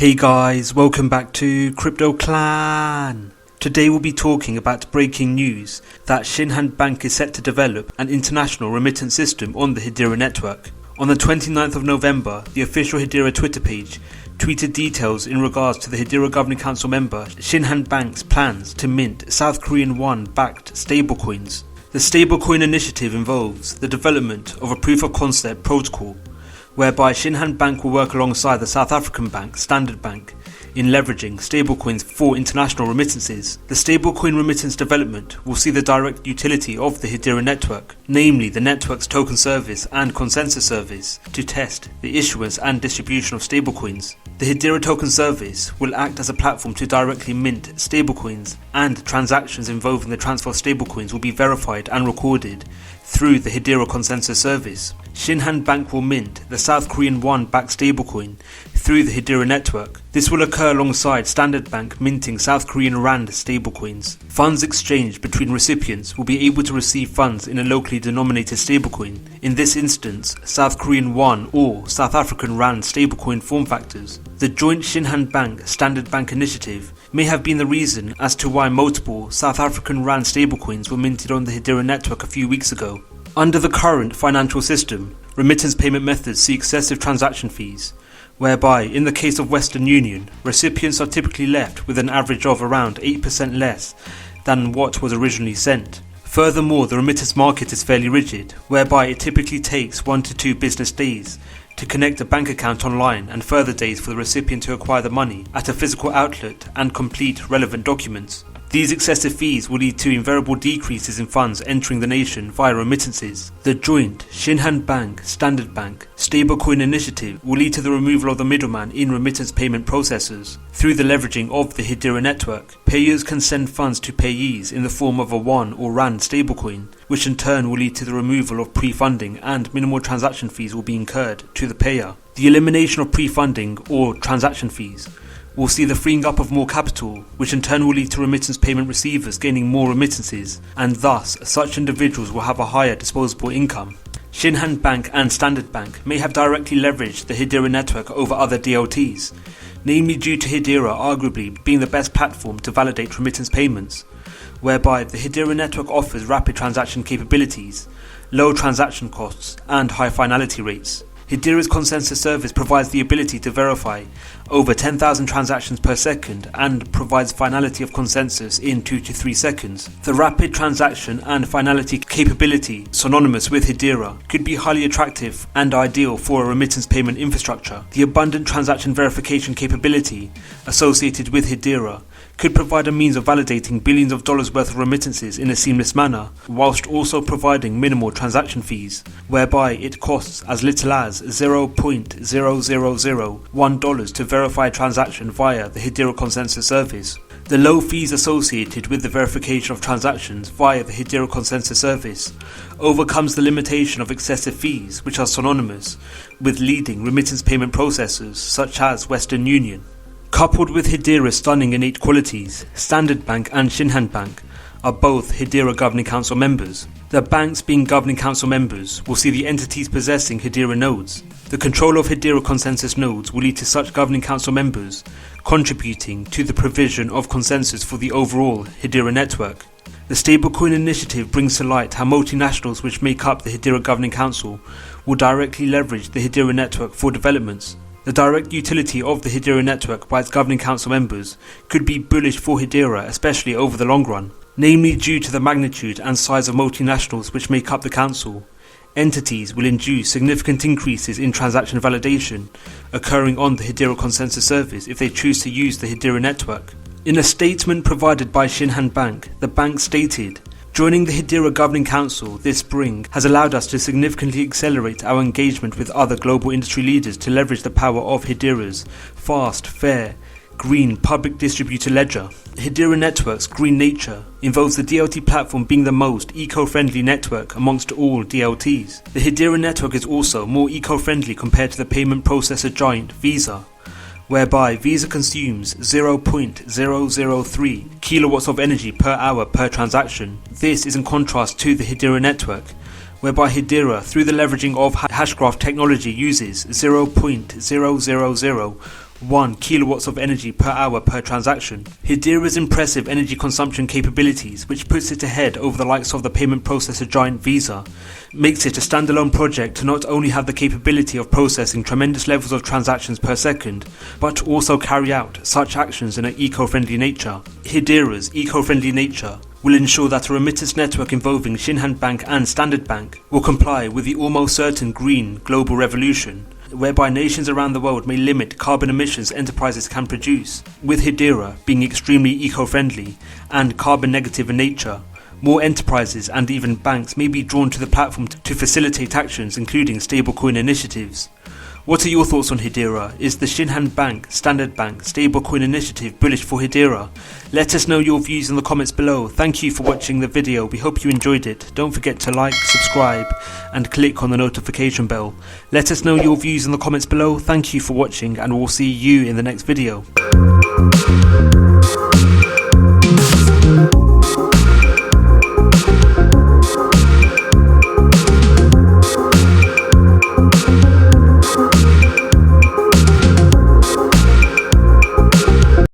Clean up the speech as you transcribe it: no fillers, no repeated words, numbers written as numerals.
Hey guys, welcome back to Crypto Clan. Today we'll be talking about breaking news that Shinhan Bank is set to develop an international remittance system on the Hedera network. On the 29th of November, the official Hedera Twitter page tweeted details in regards to the Hedera Governing Council member Shinhan Bank's plans to mint South Korean won-backed stablecoins. The stablecoin initiative involves the development of a proof-of-concept protocol whereby Shinhan Bank will work alongside the South African bank Standard Bank in leveraging stablecoins for international remittances. The stablecoin remittance development will see the direct utility of the Hedera network, namely the network's token service and consensus service, to test the issuance and distribution of stablecoins. The Hedera token service will act as a platform to directly mint stablecoins, and transactions involving the transfer of stablecoins will be verified and recorded through the Hedera consensus service. Shinhan Bank will mint the South Korean won-backed stablecoin through the Hedera network. This will occur alongside Standard Bank minting South Korean rand stablecoins. Funds exchanged between recipients will be able to receive funds in a locally denominated stablecoin, in this instance South Korean won or South African rand stablecoin form factors. The joint Shinhan Bank Standard Bank initiative may have been the reason as to why multiple South African rand stablecoins were minted on the Hedera network a few weeks ago. Under the current financial system, remittance payment methods see excessive transaction fees, whereby, in the case of Western Union, recipients are typically left with an average of around 8% less than what was originally sent. Furthermore, the remittance market is fairly rigid, whereby it typically takes 1 to 2 business days to connect a bank account online and further days for the recipient to acquire the money at a physical outlet and complete relevant documents. These excessive fees will lead to invariable decreases in funds entering the nation via remittances. The joint Shinhan Bank Standard Bank stablecoin initiative will lead to the removal of the middleman in remittance payment processors. Through the leveraging of the Hedera network, payers can send funds to payees in the form of a won or rand stablecoin, which in turn will lead to the removal of pre-funding, and minimal transaction fees will be incurred to the payer. The elimination of pre-funding or transaction fees will see the freeing up of more capital, which in turn will lead to remittance payment receivers gaining more remittances, and thus such individuals will have a higher disposable income. Shinhan Bank and Standard Bank may have directly leveraged the Hedera network over other DLTs, namely due to Hedera arguably being the best platform to validate remittance payments, whereby the Hedera network offers rapid transaction capabilities, low transaction costs, and high finality rates. Hedera's consensus service provides the ability to verify over 10,000 transactions per second and provides finality of consensus in 2 to 3 seconds. The rapid transaction and finality capability synonymous with Hedera could be highly attractive and ideal for a remittance payment infrastructure. The abundant transaction verification capability associated with Hedera could provide a means of validating billions of dollars worth of remittances in a seamless manner, whilst also providing minimal transaction fees, whereby it costs as little as $0.0001 to verify a transaction via the Hedera consensus service. The low fees associated with the verification of transactions via the Hedera consensus service overcomes the limitation of excessive fees, which are synonymous with leading remittance payment processors such as Western Union. Coupled with Hedera's stunning innate qualities, Standard Bank and Shinhan Bank are both Hedera Governing Council members. The banks being Governing Council members will see the entities possessing Hedera nodes. The control of Hedera consensus nodes will lead to such Governing Council members contributing to the provision of consensus for the overall Hedera network. The stablecoin initiative brings to light how multinationals which make up the Hedera Governing Council will directly leverage the Hedera network for developments. The direct utility of the Hedera network by its Governing Council members could be bullish for Hedera, especially over the long run. Namely, due to the magnitude and size of multinationals which make up the council, entities will induce significant increases in transaction validation occurring on the Hedera consensus service if they choose to use the Hedera network. In a statement provided by Shinhan Bank, the bank stated, "Joining the Hedera Governing Council this spring has allowed us to significantly accelerate our engagement with other global industry leaders to leverage the power of Hedera's fast, fair, green public distributed ledger. Hedera Network's green nature involves the DLT platform being the most eco-friendly network amongst all DLTs. The Hedera network is also more eco-friendly compared to the payment processor giant Visa, whereby Visa consumes 0.003 kilowatts of energy per hour per transaction. This is in contrast to the Hedera network, whereby Hedera, through the leveraging of Hashgraph technology, uses 0.000 1 kilowatts of energy per hour per transaction. Hedera's impressive energy consumption capabilities, which puts it ahead over the likes of the payment processor giant Visa, makes it a standalone project to not only have the capability of processing tremendous levels of transactions per second, but to also carry out such actions in an eco-friendly nature. Hedera's eco-friendly nature will ensure that a remittance network involving Shinhan Bank and Standard Bank will comply with the almost certain green global revolution, whereby nations around the world may limit carbon emissions enterprises can produce. With Hedera being extremely eco-friendly and carbon negative in nature, more enterprises and even banks may be drawn to the platform to facilitate actions including stablecoin initiatives. What are your thoughts on Hedera? Is the Shinhan Bank, Standard Bank, stablecoin initiative bullish for Hedera? Let us know your views in the comments below. Thank you for watching the video. We hope you enjoyed it. Don't forget to like, subscribe and click on the notification bell. Let us know your views in the comments below. Thank you for watching and we'll see you in the next video.